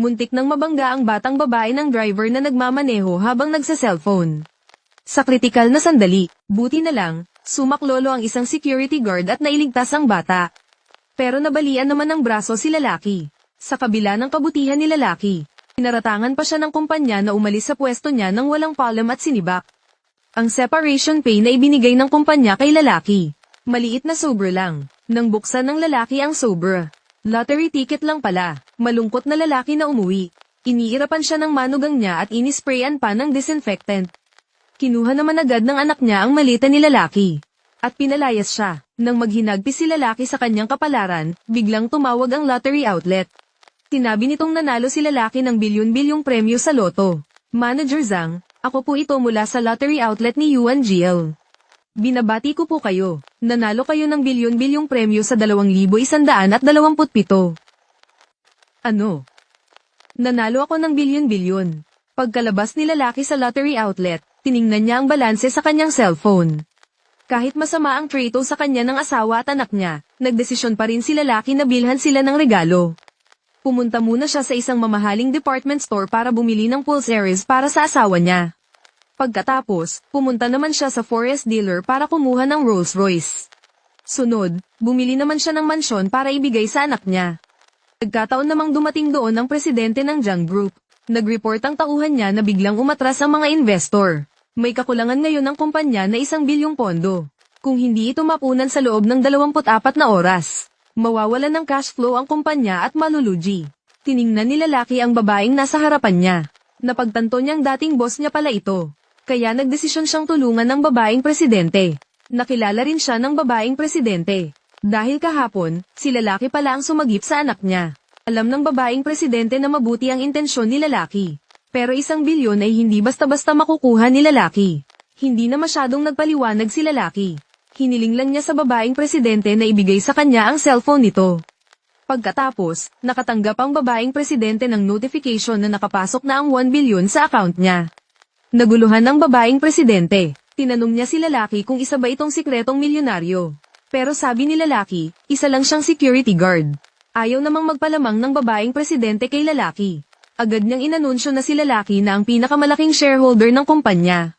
Muntik nang mabangga ang batang babae ng driver na nagmamaneho habang nagsa-cellphone. Sa kritikal na sandali, buti na lang, sumaklolo ang isang security guard at nailigtas ang bata. Pero nabalian naman ng braso si lalaki. Sa kabila ng kabutihan ni lalaki, pinaratangan pa siya ng kumpanya na umalis sa pwesto niya nang walang palem at sinibak. Ang separation pay na ibinigay ng kumpanya kay lalaki, maliit na sobra lang. Nang buksan ng lalaki ang sobra, lottery ticket lang pala. Malungkot na lalaki na umuwi. Iniirapan siya ng manugang niya at inisprayan pa ng disinfectant. Kinuha naman agad ng anak niya ang malita ni lalaki. At pinalayas siya. Nang maghinagpis si lalaki sa kanyang kapalaran, biglang tumawag ang lottery outlet. Sinabi nitong nanalo si lalaki ng bilyon-bilyong premyo sa loto. Manager Zhang, ako po ito mula sa lottery outlet ni Yuan GL. Binabati ko po kayo. Nanalo kayo ng bilyon-bilyong premyo sa 2,127. Ano? Nanalo ako ng bilyon-bilyon. Pagkalabas ni lalaki sa lottery outlet, tiningnan niya ang balanse sa kanyang cellphone. Kahit masama ang trato sa kanya ng asawa at anak niya, nagdesisyon pa rin si lalaki na bilhan sila ng regalo. Pumunta muna siya sa isang mamahaling department store para bumili ng pulseries para sa asawa niya. Pagkatapos, pumunta naman siya sa forest dealer para kumuha ng Rolls Royce. Sunod, bumili naman siya ng mansyon para ibigay sa anak niya. Nagkataon namang dumating doon ang presidente ng Zhang Group. Nag-report ang tauhan niya na biglang umatras ang mga investor. May kakulangan ngayon ng kumpanya na 1 bilyong pondo. Kung hindi ito mapunan sa loob ng 24 na oras, mawawalan ng cash flow ang kumpanya at malulugi. Tiningnan ni lalaki ang babaeng nasa harapan niya. Napagtanto niyang dating boss niya pala ito. Kaya nagdesisyon siyang tulungan ng babaeng presidente. Nakilala rin siya ng babaeng presidente. Dahil kahapon, si lalaki pala ang sumagip sa anak niya. Alam ng babaeng presidente na mabuti ang intensyon ni lalaki. Pero 1 bilyon ay hindi basta-basta makukuha ni lalaki. Hindi na masyadong nagpaliwanag si lalaki. Hiniling lang niya sa babaeng presidente na ibigay sa kanya ang cellphone nito. Pagkatapos, nakatanggap ang babaeng presidente ng notification na nakapasok na ang 1 bilyon sa account niya. Naguluhan ng babaeng presidente. Tinanong niya si lalaki kung isa ba itong sikretong milyonaryo. Pero sabi ni lalaki, isa lang siyang security guard. Ayaw namang magpalamang ng babaeng presidente kay lalaki. Agad niyang inanunsyo na si lalaki na ang pinakamalaking shareholder ng kumpanya.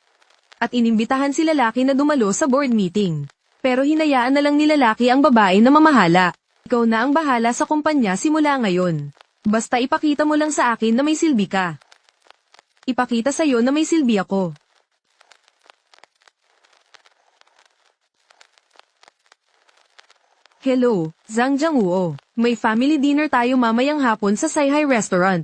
At inimbitahan si lalaki na dumalo sa board meeting. Pero hinayaan na lang ni lalaki ang babae na mamahala. Ikaw na ang bahala sa kumpanya simula ngayon. Basta ipakita mo lang sa akin na may silbi ka. Ipakita sa'yo na may silbi ako. Hello, Zhang Jianguo. May family dinner tayo mamayang hapon sa Saihai Restaurant.